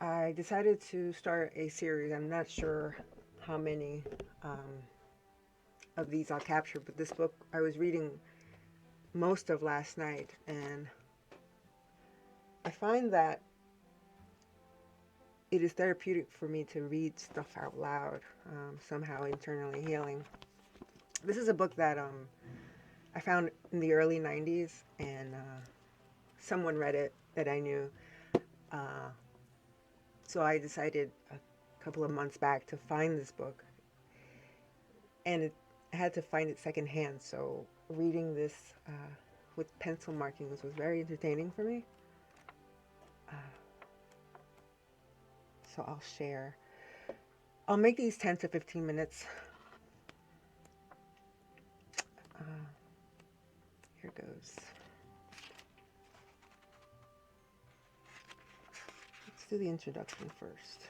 I decided to start a series. I'm not sure how many of these I'll capture, but this book I was reading most of last night, and I find that it is therapeutic for me to read stuff out loud, somehow internally healing. This is a book that I found in the early 90s, and someone read it that I knew. Uh, so I decided a couple of months back to find this book, and I had to find it secondhand. So reading this with pencil markings was very entertaining for me. Uh, so I'll share. I'll make these 10 to 15 minutes. Uh, Here goes. Let's do the introduction first.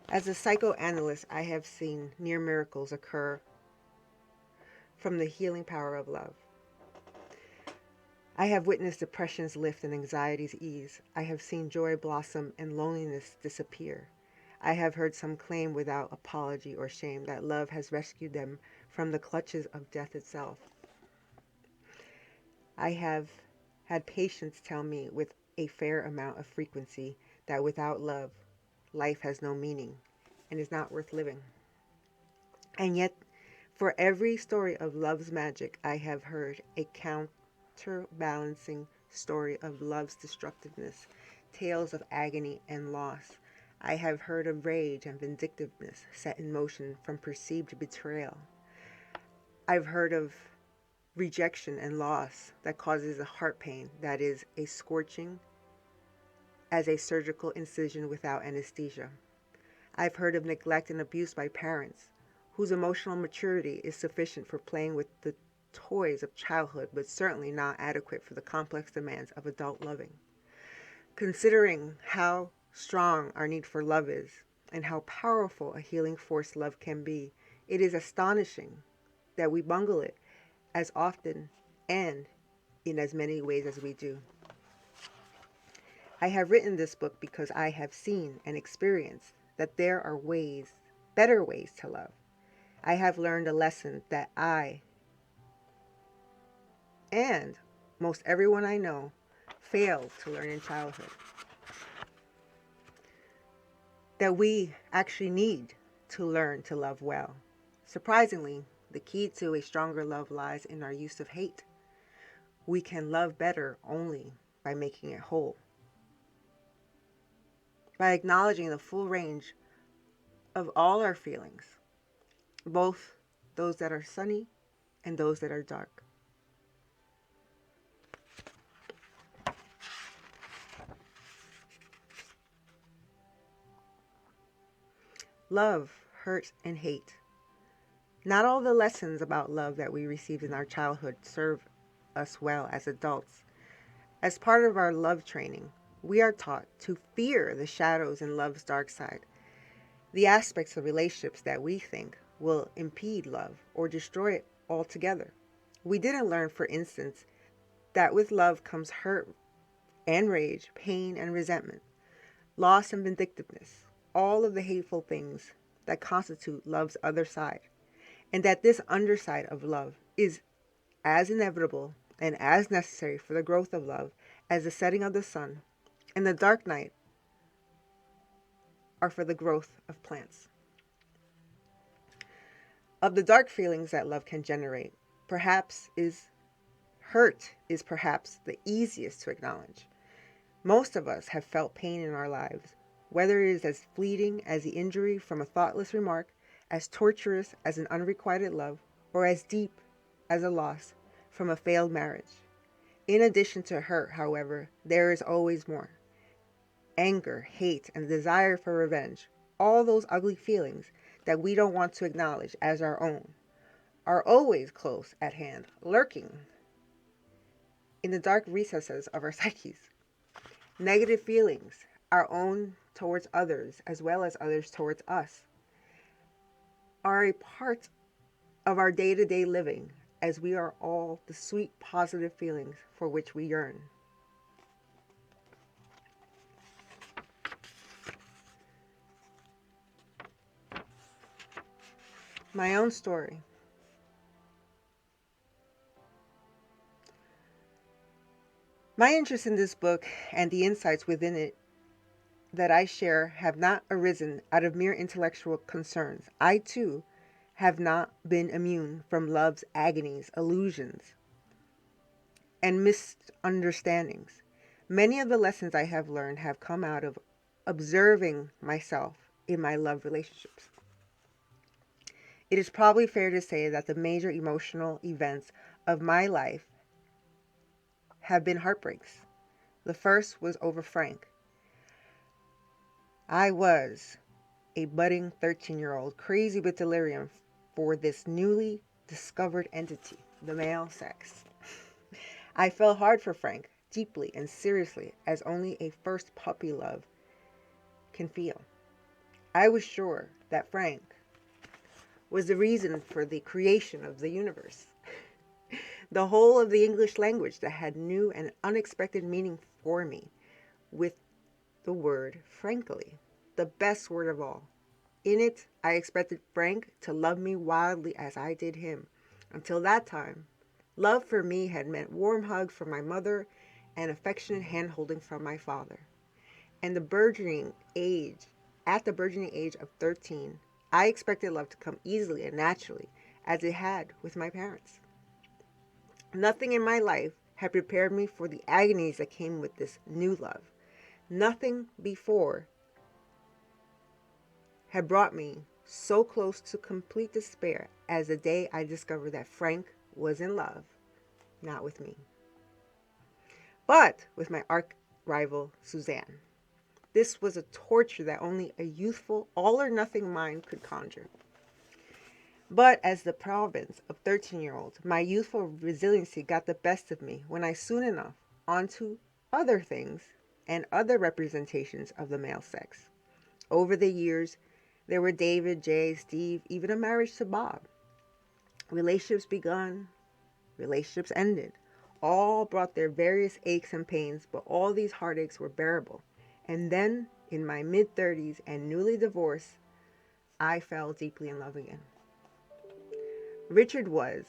As a psychoanalyst, I have seen near miracles occur from the healing power of love. I have witnessed depressions lift and anxieties ease. I have seen joy blossom and loneliness disappear. I have heard some claim without apology or shame that love has rescued them from the clutches of death itself. I have had patients tell me with a fair amount of frequency that without love, life has no meaning and is not worth living. And yet, for every story of love's magic, I have heard a counterbalancing story of love's destructiveness, tales of agony and loss. I have heard of rage and vindictiveness set in motion from perceived betrayal. I've heard of rejection and loss that causes a heart pain that is as scorching as a surgical incision without anesthesia. I've heard of neglect and abuse by parents whose emotional maturity is sufficient for playing with the toys of childhood, but certainly not adequate for the complex demands of adult loving. Considering how strong our need for love is and how powerful a healing force love can be, it is astonishing that we bungle it as often and in as many ways as we do. I have written this book because I have seen and experienced that there are ways, better ways to love. I have learned a lesson that I and most everyone I know failed to learn in childhood. That we actually need to learn to love well. Surprisingly, the key to a stronger love lies in our use of hate. We can love better only by making it whole. By acknowledging the full range of all our feelings, both those that are sunny and those that are dark. Love, hurt, and hate. Not all the lessons about love that we received in our childhood serve us well as adults. As part of our love training, we are taught to fear the shadows in love's dark side, the aspects of relationships that we think will impede love or destroy it altogether. We didn't learn, for instance, that with love comes hurt and rage, pain and resentment, loss and vindictiveness, all of the hateful things that constitute love's other side, and that this underside of love is as inevitable and as necessary for the growth of love as the setting of the sun and the dark night are for the growth of plants. Of the dark feelings that love can generate, hurt is perhaps the easiest to acknowledge. Most of us have felt pain in our lives, whether it is as fleeting as the injury from a thoughtless remark, as torturous as an unrequited love, or as deep as a loss from a failed marriage. In addition to hurt, however, there is always more. Anger, hate, and the desire for revenge, all those ugly feelings that we don't want to acknowledge as our own, are always close at hand, lurking in the dark recesses of our psyches. Negative feelings, our own towards others as well as others towards us, are a part of our day-to-day living as we are all the sweet, positive feelings for which we yearn. My own story. My interest in this book and the insights within it that I share have not arisen out of mere intellectual concerns. I, too, have not been immune from love's agonies, illusions, and misunderstandings. Many of the lessons I have learned have come out of observing myself in my love relationships. It is probably fair to say that the major emotional events of my life have been heartbreaks. The first was over Frank. I was a budding 13-year-old, crazy with delirium for this newly discovered entity, the male sex. I fell hard for Frank, deeply and seriously, as only a first puppy love can feel. I was sure that Frank was the reason for the creation of the universe, the whole of the English language that had new and unexpected meaning for me, with the word frankly, the best word of all. In it, I expected Frank to love me wildly as I did him. Until that time, love for me had meant warm hugs from my mother and affectionate hand-holding from my father. And at the burgeoning age of 13, I expected love to come easily and naturally, as it had with my parents. Nothing in my life had prepared me for the agonies that came with this new love. Nothing before had brought me so close to complete despair as the day I discovered that Frank was in love, not with me, but with my arch rival, Suzanne. This was a torture that only a youthful, all-or-nothing mind could conjure. But as the province of 13-year-olds, my youthful resiliency got the best of me when I soon enough onto other things and other representations of the male sex. Over the years, there were David, Jay, Steve, even a marriage to Bob. Relationships begun, relationships ended. All brought their various aches and pains, but all these heartaches were bearable. And then, in my mid-30s and newly divorced, I fell deeply in love again. Richard was,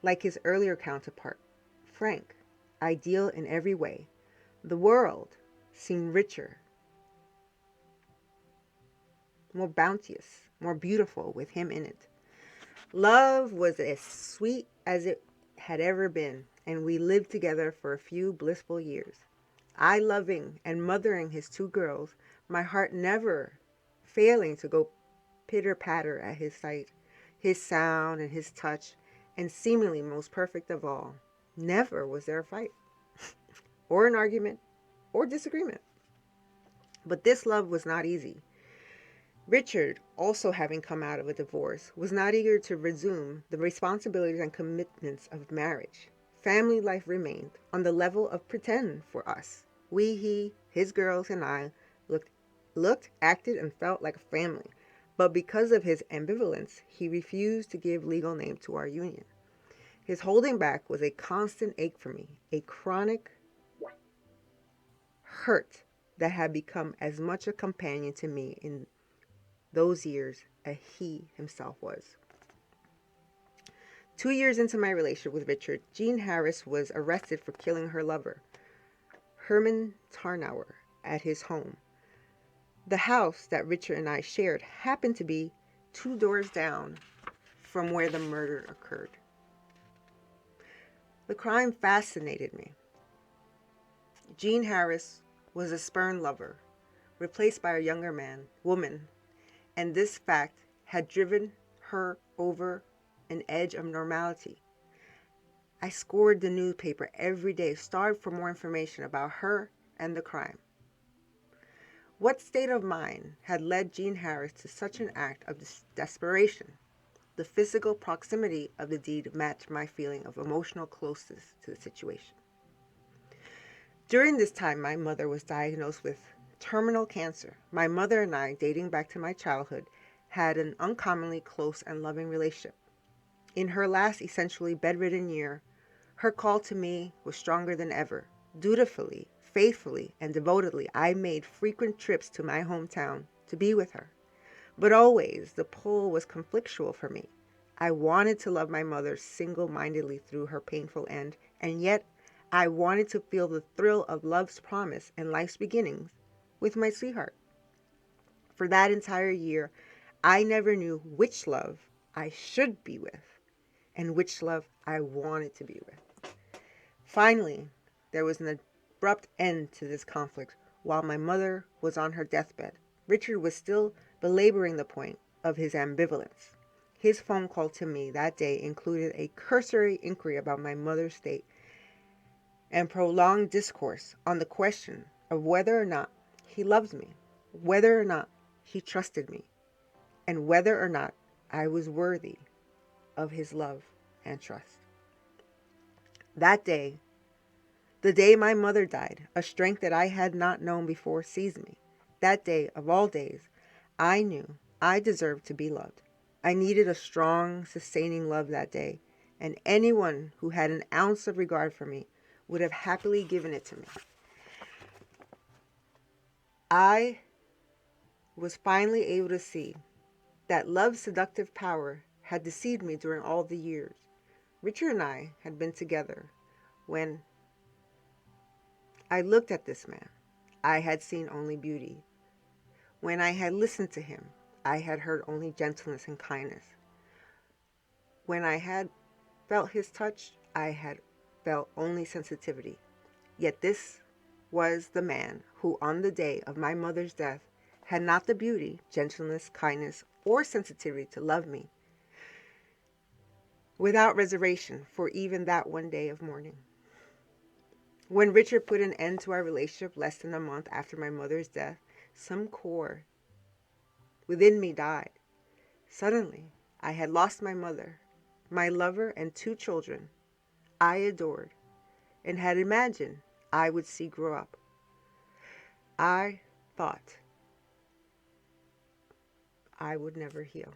like his earlier counterpart, Frank, ideal in every way. The world seemed richer, more bounteous, more beautiful with him in it. Love was as sweet as it had ever been, and we lived together for a few blissful years. I loving and mothering his two girls, my heart never failing to go pitter-patter at his sight, his sound, and his touch, and seemingly most perfect of all. Never was there a fight, or an argument, or disagreement. But this love was not easy. Richard, also having come out of a divorce, was not eager to resume the responsibilities and commitments of marriage. Family life remained on the level of pretend for us. He, his girls, and I looked, acted, and felt like a family. But because of his ambivalence, he refused to give legal name to our union. His holding back was a constant ache for me, a chronic hurt that had become as much a companion to me in those years as he himself was. 2 years into my relationship with Richard, Jean Harris was arrested for killing her lover, Herman Tarnauer, at his home. The house that Richard and I shared happened to be 2 doors down from where the murder occurred. The crime fascinated me. Jean Harris was a spurned lover, replaced by a younger woman, and this fact had driven her over an edge of normality. I scoured the newspaper every day, starved for more information about her and the crime. What state of mind had led Jean Harris to such an act of desperation? The physical proximity of the deed matched my feeling of emotional closeness to the situation. During this time, my mother was diagnosed with terminal cancer. My mother and I, dating back to my childhood, had an uncommonly close and loving relationship. In her last essentially bedridden year, her call to me was stronger than ever. Dutifully, faithfully, and devotedly, I made frequent trips to my hometown to be with her. But always the pull was conflictual for me. I wanted to love my mother single-mindedly through her painful end, and yet I wanted to feel the thrill of love's promise and life's beginnings with my sweetheart. For that entire year, I never knew which love I should be with and which love I wanted to be with. Finally, there was an abrupt end to this conflict while my mother was on her deathbed. Richard was still belaboring the point of his ambivalence. His phone call to me that day included a cursory inquiry about my mother's state and prolonged discourse on the question of whether or not he loved me, whether or not he trusted me, and whether or not I was worthy of his love and trust. That day, the day my mother died, a strength that I had not known before seized me. That day, of all days, I knew I deserved to be loved. I needed a strong, sustaining love that day, and anyone who had an ounce of regard for me would have happily given it to me. I was finally able to see that love's seductive power had deceived me during all the years. Richard and I had been together. When I looked at this man, I had seen only beauty. When I had listened to him, I had heard only gentleness and kindness. When I had felt his touch, I had felt only sensitivity. Yet this was the man who, on the day of my mother's death, had not the beauty, gentleness, kindness, or sensitivity to love me without reservation for even that one day of mourning. When Richard put an end to our relationship less than a month after my mother's death, some core within me died. Suddenly, I had lost my mother, my lover, and 2 children I adored and had imagined I would see grow up. I thought I would never heal.